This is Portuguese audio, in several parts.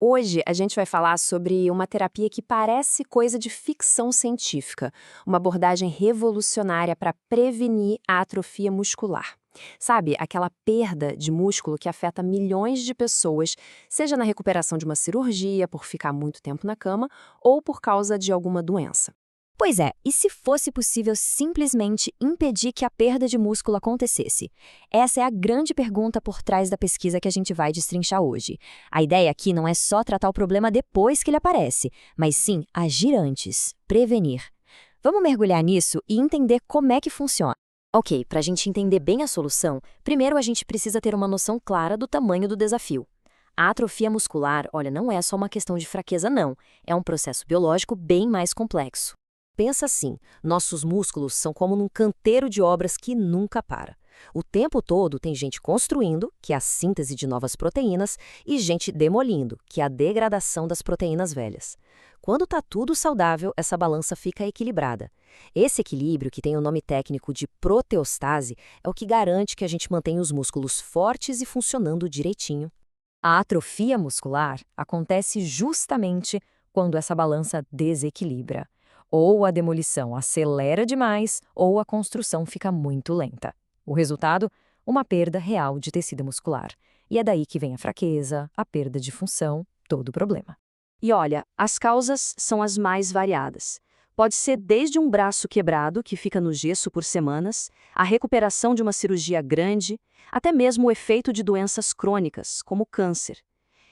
Hoje a gente vai falar sobre uma terapia que parece coisa de ficção científica, uma abordagem revolucionária para prevenir a atrofia muscular. Sabe, aquela perda de músculo que afeta milhões de pessoas, seja na recuperação de uma cirurgia, por ficar muito tempo na cama, ou por causa de alguma doença. Pois é, e se fosse possível simplesmente impedir que a perda de músculo acontecesse? Essa é a grande pergunta por trás da pesquisa que a gente vai destrinchar hoje. A ideia aqui não é só tratar o problema depois que ele aparece, mas sim agir antes, prevenir. Vamos mergulhar nisso e entender como é que funciona. Ok, para a gente entender bem a solução, primeiro a gente precisa ter uma noção clara do tamanho do desafio. A atrofia muscular, olha, não é só uma questão de fraqueza, não. É um processo biológico bem mais complexo. Pensa assim, nossos músculos são como num canteiro de obras que nunca para. O tempo todo tem gente construindo, que é a síntese de novas proteínas, e gente demolindo, que é a degradação das proteínas velhas. Quando está tudo saudável, essa balança fica equilibrada. Esse equilíbrio, que tem o nome técnico de proteostase, é o que garante que a gente mantenha os músculos fortes e funcionando direitinho. A atrofia muscular acontece justamente quando essa balança desequilibra. Ou a demolição acelera demais, ou a construção fica muito lenta. O resultado? Uma perda real de tecido muscular. E é daí que vem a fraqueza, a perda de função, todo o problema. E olha, as causas são as mais variadas. Pode ser desde um braço quebrado, que fica no gesso por semanas, a recuperação de uma cirurgia grande, até mesmo o efeito de doenças crônicas, como câncer.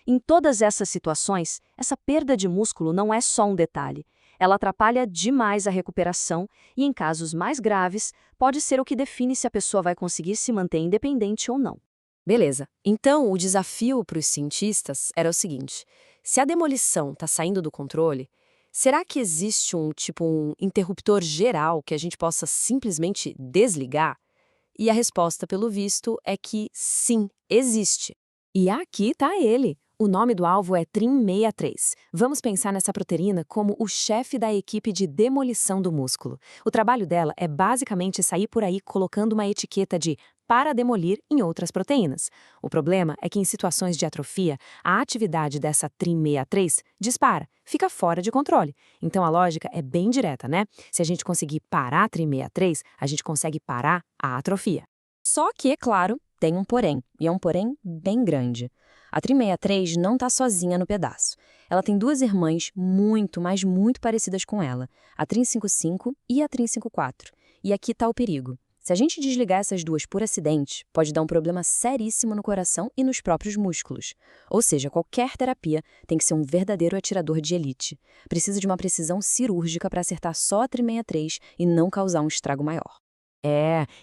Em todas essas situações, essa perda de músculo não é só um detalhe. Ela atrapalha demais a recuperação e, em casos mais graves, pode ser o que define se a pessoa vai conseguir se manter independente ou não. Beleza. Então, o desafio para os cientistas era o seguinte: se a demolição está saindo do controle, será que existe um interruptor geral que a gente possa simplesmente desligar? E a resposta, pelo visto, é que sim, existe. E aqui está ele. O nome do alvo é TRIM63. Vamos pensar nessa proteína como o chefe da equipe de demolição do músculo. O trabalho dela é basicamente sair por aí colocando uma etiqueta de para demolir em outras proteínas. O problema é que em situações de atrofia, a atividade dessa TRIM63 dispara, fica fora de controle. Então a lógica é bem direta, né? Se a gente conseguir parar a TRIM63, a gente consegue parar a atrofia. Só que, é claro, tem um porém, e é um porém bem grande. A TRIM63 não está sozinha no pedaço. Ela tem duas irmãs muito, mas muito parecidas com ela, a TRIM55 e a TRIM54. E aqui está o perigo. Se a gente desligar essas duas por acidente, pode dar um problema seríssimo no coração e nos próprios músculos. Ou seja, qualquer terapia tem que ser um verdadeiro atirador de elite. Precisa de uma precisão cirúrgica para acertar só a TRIM63 e não causar um estrago maior.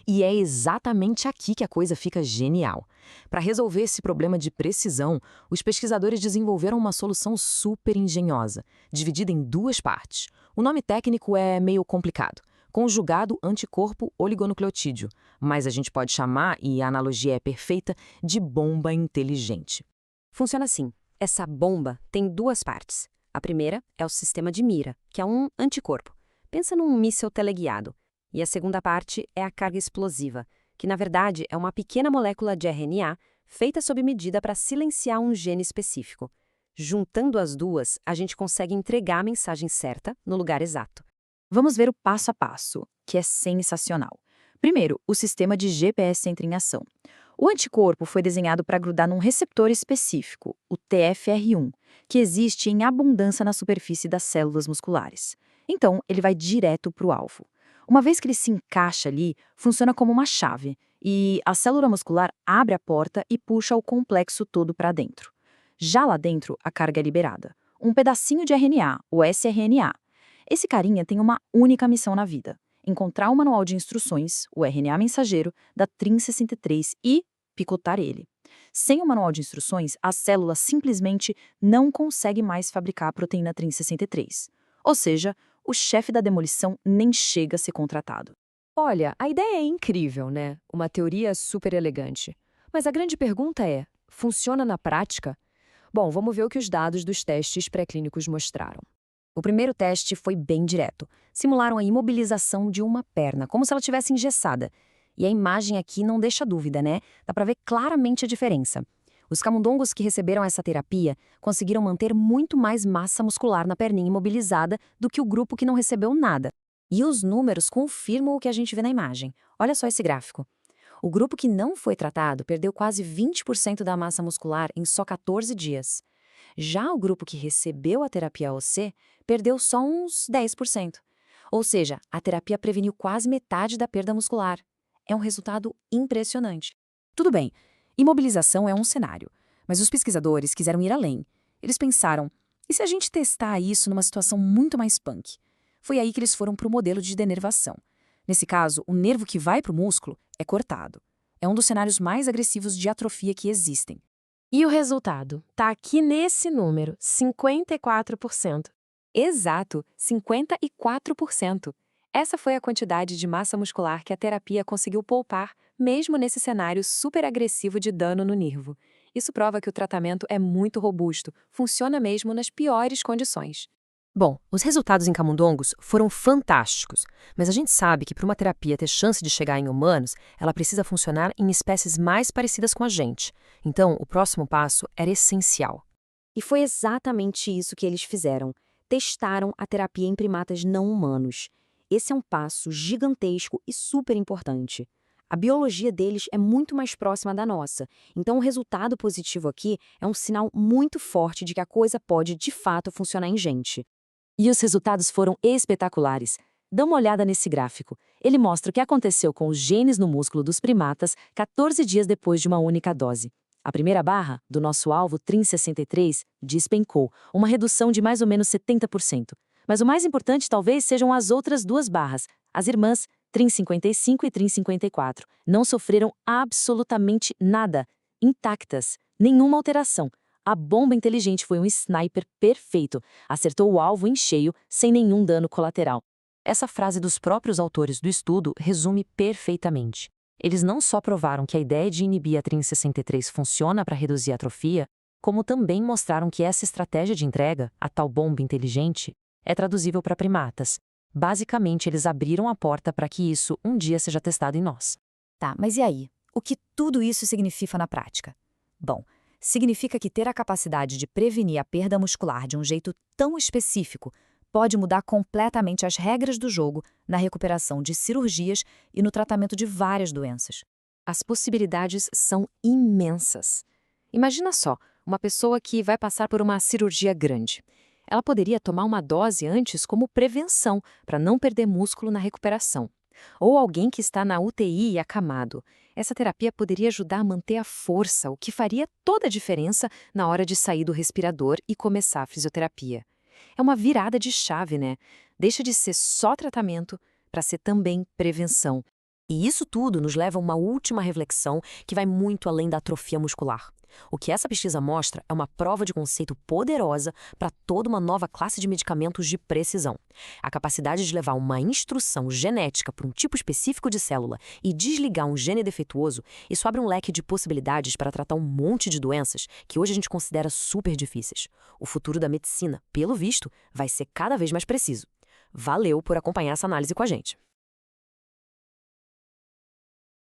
E é exatamente aqui que a coisa fica genial. Para resolver esse problema de precisão, os pesquisadores desenvolveram uma solução super engenhosa, dividida em duas partes. O nome técnico é meio complicado, conjugado anticorpo oligonucleotídeo, mas a gente pode chamar, e a analogia é perfeita, de bomba inteligente. Funciona assim. Essa bomba tem duas partes. A primeira é o sistema de mira, que é um anticorpo. Pensa num míssil teleguiado. E a segunda parte é a carga explosiva, que na verdade é uma pequena molécula de RNA feita sob medida para silenciar um gene específico. Juntando as duas, a gente consegue entregar a mensagem certa no lugar exato. Vamos ver o passo a passo, que é sensacional. Primeiro, o sistema de GPS entra em ação. O anticorpo foi desenhado para grudar num receptor específico, o TFR1, que existe em abundância na superfície das células musculares. Então, ele vai direto para o alvo. Uma vez que ele se encaixa ali, funciona como uma chave, e a célula muscular abre a porta e puxa o complexo todo para dentro. Já lá dentro, a carga é liberada. Um pedacinho de RNA, o sRNA. Esse carinha tem uma única missão na vida: encontrar o manual de instruções, o RNA mensageiro, da TRIM63 e picotar ele. Sem o manual de instruções, a célula simplesmente não consegue mais fabricar a proteína TRIM63. Ou seja, o chefe da demolição nem chega a ser contratado. Olha, a ideia é incrível, né? Uma teoria super elegante. Mas a grande pergunta é: funciona na prática? Bom, vamos ver o que os dados dos testes pré-clínicos mostraram. O primeiro teste foi bem direto. Simularam a imobilização de uma perna, como se ela tivesse engessada. E a imagem aqui não deixa dúvida, né? Dá para ver claramente a diferença. Os camundongos que receberam essa terapia conseguiram manter muito mais massa muscular na perninha imobilizada do que o grupo que não recebeu nada. E os números confirmam o que a gente vê na imagem. Olha só esse gráfico. O grupo que não foi tratado perdeu quase 20% da massa muscular em só 14 dias. Já o grupo que recebeu a terapia OC perdeu só uns 10%. Ou seja, a terapia preveniu quase metade da perda muscular. É um resultado impressionante. Tudo bem, imobilização é um cenário, mas os pesquisadores quiseram ir além. Eles pensaram, e se a gente testar isso numa situação muito mais punk? Foi aí que eles foram para o modelo de denervação. Nesse caso, o nervo que vai para o músculo é cortado. É um dos cenários mais agressivos de atrofia que existem. E o resultado? Tá aqui nesse número, 54%. Exato, 54%. Essa foi a quantidade de massa muscular que a terapia conseguiu poupar, mesmo nesse cenário super agressivo de dano no nervo. Isso prova que o tratamento é muito robusto, funciona mesmo nas piores condições. Bom, os resultados em camundongos foram fantásticos, mas a gente sabe que para uma terapia ter chance de chegar em humanos, ela precisa funcionar em espécies mais parecidas com a gente. Então, o próximo passo era essencial. E foi exatamente isso que eles fizeram. Testaram a terapia em primatas não humanos. Esse é um passo gigantesco e super importante. A biologia deles é muito mais próxima da nossa, então o resultado positivo aqui é um sinal muito forte de que a coisa pode, de fato, funcionar em gente. E os resultados foram espetaculares. Dá uma olhada nesse gráfico. Ele mostra o que aconteceu com os genes no músculo dos primatas 14 dias depois de uma única dose. A primeira barra, do nosso alvo TRIM63, despencou, uma redução de mais ou menos 70%. Mas o mais importante talvez sejam as outras duas barras, as irmãs TRIM55 e TRIM54. Não sofreram absolutamente nada, intactas, nenhuma alteração. A bomba inteligente foi um sniper perfeito, acertou o alvo em cheio, sem nenhum dano colateral. Essa frase dos próprios autores do estudo resume perfeitamente. Eles não só provaram que a ideia de inibir a TRIM63 funciona para reduzir a atrofia, como também mostraram que essa estratégia de entrega, a tal bomba inteligente, é traduzível para primatas. Basicamente, eles abriram a porta para que isso um dia seja testado em nós. Tá, mas e aí? O que tudo isso significa na prática? Bom, significa que ter a capacidade de prevenir a perda muscular de um jeito tão específico pode mudar completamente as regras do jogo na recuperação de cirurgias e no tratamento de várias doenças. As possibilidades são imensas. Imagina só, uma pessoa que vai passar por uma cirurgia grande. Ela poderia tomar uma dose antes como prevenção, para não perder músculo na recuperação. Ou alguém que está na UTI e acamado. Essa terapia poderia ajudar a manter a força, o que faria toda a diferença na hora de sair do respirador e começar a fisioterapia. É uma virada de chave, né? Deixa de ser só tratamento para ser também prevenção. E isso tudo nos leva a uma última reflexão que vai muito além da atrofia muscular. O que essa pesquisa mostra é uma prova de conceito poderosa para toda uma nova classe de medicamentos de precisão. A capacidade de levar uma instrução genética para um tipo específico de célula e desligar um gene defeituoso, isso abre um leque de possibilidades para tratar um monte de doenças que hoje a gente considera super difíceis. O futuro da medicina, pelo visto, vai ser cada vez mais preciso. Valeu por acompanhar essa análise com a gente.